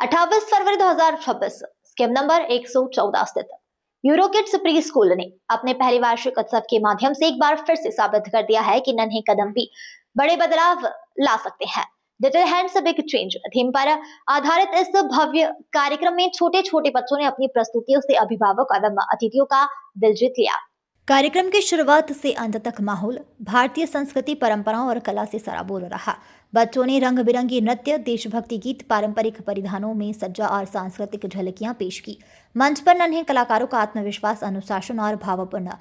28 फरवरी 2026 scheme number 114 स्थित EuroKids pre school ने अपने पहले वार्षिक उत्सव के माध्यम से एक बार फिर से साबित कर दिया है कि नन्हे कदम भी बड़े बदलाव ला सकते हैं। Little hands big change theme पर आधारित इस भव्य कार्यक्रम में छोटे छोटे बच्चों ने अपनी प्रस्तुतियों से अभिभावक एवं अतिथियों का दिल जीत लिया। कार्यक्रम की शुरुआत से अंत तक माहौल भारतीय संस्कृति, परंपराओं और कला से सराबोर रहा। बच्चों ने रंग बिरंगी नृत्य, देशभक्ति गीत, पारंपरिक परिधानों में सज्जा और सांस्कृतिक झलकियां पेश की। मंच पर नन्हे कलाकारों का आत्मविश्वास, अनुशासन और भावपूर्ण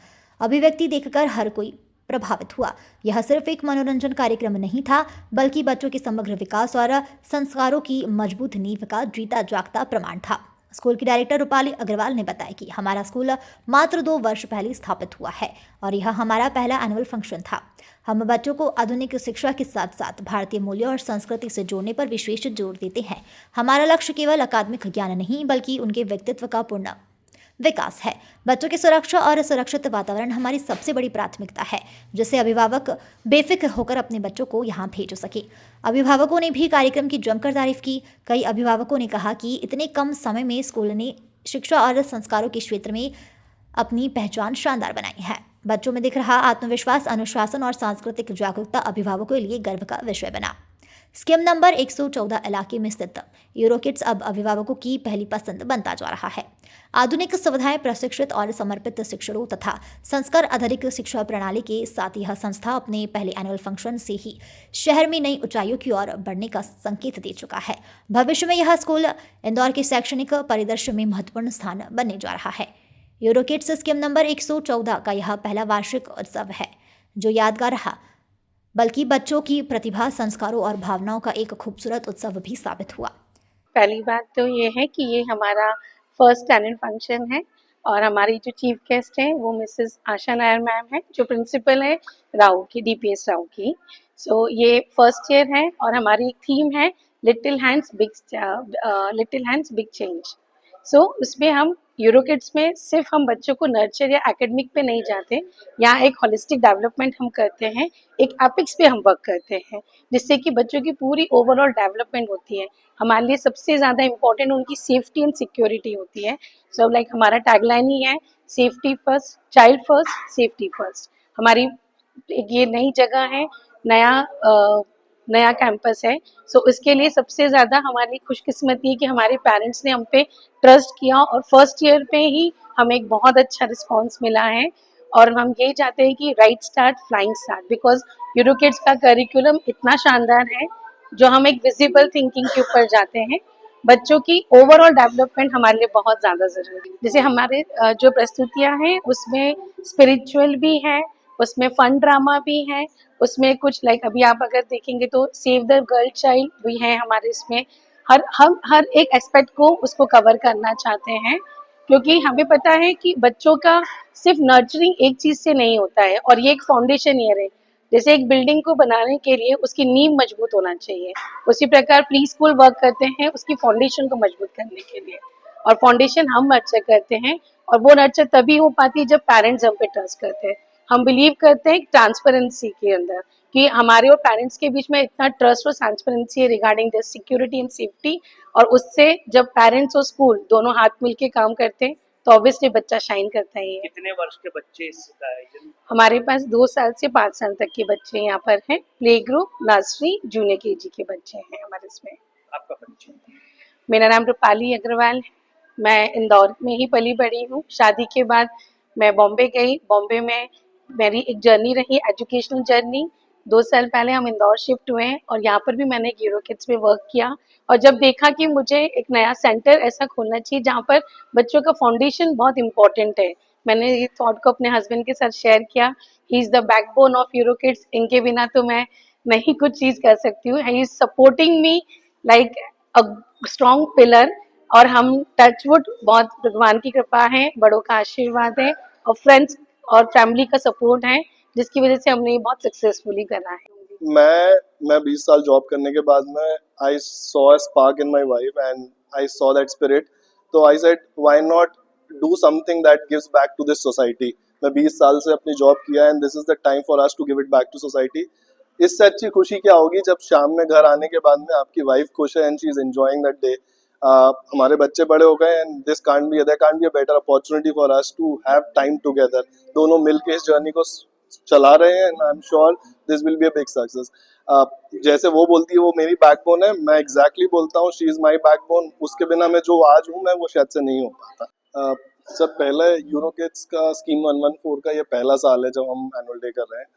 अभिव्यक्ति देखकर हर कोई प्रभावित हुआ। यह सिर्फ एक मनोरंजन कार्यक्रम नहीं था, बल्कि बच्चों के समग्र विकास और संस्कारों की मजबूत नींव का जीता जागता प्रमाण था। स्कूल की डायरेक्टर रूपाली अग्रवाल ने बताया कि हमारा स्कूल मात्र 2 वर्ष पहले स्थापित हुआ है और यह हमारा पहला एनुअल फंक्शन था। हम बच्चों को आधुनिक शिक्षा के साथ साथ भारतीय मूल्यों और संस्कृति से जोड़ने पर विशेष जोर देते हैं। हमारा लक्ष्य केवल अकादमिक ज्ञान नहीं, बल्कि उनके व्यक्तित्व का पूर्ण विकास है। बच्चों की सुरक्षा और सुरक्षित वातावरण हमारी सबसे बड़ी प्राथमिकता है, जिससे अभिभावक बेफिक्र होकर अपने बच्चों को यहाँ भेज सके। अभिभावकों ने भी कार्यक्रम की जमकर तारीफ की। कई अभिभावकों ने कहा कि इतने कम समय में स्कूल ने शिक्षा और संस्कारों के क्षेत्र में अपनी पहचान शानदार बनाई है। बच्चों में दिख रहा आत्मविश्वास, अनुशासन और सांस्कृतिक जागरूकता अभिभावकों के लिए गर्व का विषय बना। स्कीम नंबर 114 इलाके में स्थित यूरोकिड्स अब अभिभावकों की पहली पसंद बनता जा रहा है। आधुनिक सुविधाएं, प्रशिक्षित और समर्पित शिक्षकों तथा संस्कार आधारित शिक्षा प्रणाली के साथ यह संस्था अपने पहले एनुअल फंक्शन से ही शहर में नई ऊंचाइयों की ओर बढ़ने का संकेत दे चुका है। भविष्य में यह स्कूल इंदौर के शैक्षणिक परिदृश्य में महत्वपूर्ण स्थान बनने जा रहा है। यूरोकिड्स स्कीम नंबर 114 का यह पहला वार्षिक उत्सव है, जो यादगार रहा, बल्कि बच्चों की प्रतिभा, संस्कारों और भावनाओं का एक खूबसूरत उत्सव भी साबित हुआ। पहली बात तो ये है कि ये हमारा फर्स्ट एनुअल फंक्शन है और हमारी जो चीफ गेस्ट हैं वो मिसेस आशा नायर मैम है, जो प्रिंसिपल है राव की, डीपीएस राव की। सो ये फर्स्ट ईयर है और हमारी एक थीम है लिटिल हैंड्स बिग चेंज। सो उसमें हम यूरोकिड्स में सिर्फ हम बच्चों को नर्चर या एकेडमिक पे नहीं जाते, यहाँ एक होलिस्टिक डेवलपमेंट हम करते हैं, एक एपिक्स पे हम वर्क करते हैं, जिससे कि बच्चों की पूरी ओवरऑल डेवलपमेंट होती है। हमारे लिए सबसे ज़्यादा इम्पोर्टेंट उनकी सेफ्टी एंड सिक्योरिटी होती है। सो लाइक हमारा टैगलाइन ही है safety first, child first, safety first. हमारी ये नई जगह है, नया कैंपस है। सो इसके लिए सबसे ज़्यादा हमारी खुशकिस्मती है कि हमारे पेरेंट्स ने हम पे ट्रस्ट किया और फर्स्ट ईयर पे ही हमें एक बहुत अच्छा रिस्पांस मिला है। और हम ये चाहते हैं कि right start flying start, because EuroKids का करिकुलम इतना शानदार है, जो हम एक विजिबल थिंकिंग के ऊपर जाते हैं। बच्चों की ओवरऑल डेवलपमेंट हमारे लिए बहुत ज़्यादा ज़रूरी है। जैसे हमारे जो प्रस्तुतियाँ हैं उसमें स्पिरिचुअल भी है, उसमें फन ड्रामा भी है, उसमें कुछ लाइक अभी आप अगर देखेंगे तो सेव द गर्ल चाइल्ड भी है हमारे इसमें। हम हर एक एस्पेक्ट को उसको कवर करना चाहते हैं, क्योंकि हमें पता है कि बच्चों का सिर्फ नर्चरिंग एक चीज़ से नहीं होता है और ये एक फाउंडेशन ईयर है। जैसे एक बिल्डिंग को बनाने के लिए उसकी नींव मजबूत होना चाहिए, उसी प्रकार प्री स्कूल वर्क करते हैं उसकी फाउंडेशन को मजबूत करने के लिए, और फाउंडेशन हम नर्चर करते हैं। और वो नर्चर तभी हो पाती है जब पेरेंट्स हम पे ट्रस्ट करते हैं। हम बिलीव करते हैं ट्रांसपेरेंसी के अंदर कि हमारे और पेरेंट्स के बीच में इतना ट्रस्ट और ट्रांसपेरेंसी है regarding the security and safety, और उससे जब पेरेंट्स और स्कूल दोनों हाथ मिलके काम करते हैं तो ऑब्वियसली बच्चा शाइन करता ही है। कितने वर्ष के बच्चे इसका आयोजन? हमारे पास 2 साल से 5 साल तक के बच्चे यहाँ पर हैं। Play group, nursery, junior KG के बच्चे हैं हमारे इसमें। आपका परिचय? मेरा नाम रूपाली अग्रवाल है। मैं इंदौर में ही पली बड़ी हूँ। शादी के बाद मैं बॉम्बे गई। बॉम्बे में मेरी एक जर्नी रही, एजुकेशनल जर्नी। 2 साल पहले हम इंदौर शिफ्ट हुए और यहाँ पर भी मैंने एक यूरोकिड्स में वर्क किया। और जब देखा कि मुझे एक नया सेंटर ऐसा खोलना चाहिए जहाँ पर बच्चों का फाउंडेशन बहुत इंपॉर्टेंट है, मैंने ये थॉट को अपने हस्बैंड के साथ शेयर किया। He is the backbone of EuroKids. इनके बिना तो मैं नहीं कुछ चीज़ कर सकती हूँ। He is supporting me like a strong pillar. और हम टचवुड, बहुत भगवान की कृपा है, बड़ों का आशीर्वाद है और फ्रेंड्स और फैमिली का सपोर्ट है, जिसकी वजह से हमने ये बहुत सक्सेसफुली करा है। मैं 20 साल जॉब करने के बाद में I saw a spark in my wife and I saw that spirit, तो I said why not do something that gives back to this society. मैं 20 साल से अपनी जॉब किया and this is the time for us to give it back to society. इससे अच्छी खुशी क्या होगी जब शाम में घर आने के बाद में आपकी वाइफ खुश है and she is enjoying that day. हमारे बच्चे बड़े हो गए and this can't be there can't be a better opportunity for us to have time together. दोनों मिलके इस जर्नी को चला रहे हैं and I am sure this will be a big success. जैसे वो बोलती है वो मेरी बैकबोन है, मैं एग्जैक्टली बोलता हूँ शी इज माई बैकबोन. उसके बिना मैं जो आज हूँ मैं वो शायद से नहीं हो पाता. सर पहले यूरोकिड्स का स्कीम 114 का ये पहला साल है जब हम एनुअल डे कर रहे हैं.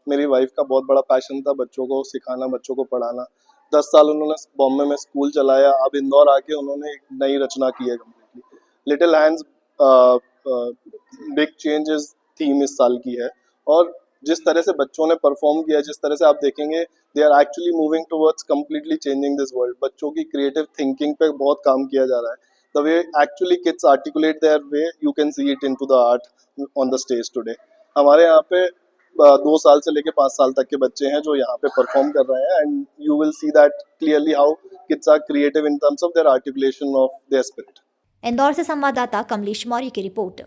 मेरी वाइफ का बहुत बड़ा पैशन था बच्चों को सिखाना, बच्चों को पढ़ाना. 10 साल उन्होंने बॉम्बे में स्कूल चलाया. अब इंदौर आके उन्होंने एक नई रचना की है completely. Little hands big changes theme इस साल की है. और जिस तरह से बच्चों ने परफॉर्म किया, जिस तरह से आप देखेंगे they are actually moving towards completely changing this world. बच्चों की क्रिएटिव थिंकिंग पे बहुत काम किया जा रहा है. The way actually kids articulate their way you can see it into the art on the stage today. हमारे यहाँ पे 2 साल से लेके 5 साल तक के बच्चे हैं जो यहाँ पे परफॉर्म कर रहे हैं and you will see that clearly how kids are creative in terms of their articulation of their spirit. Indore से संवाददाता कमलेश मौर्य की रिपोर्ट.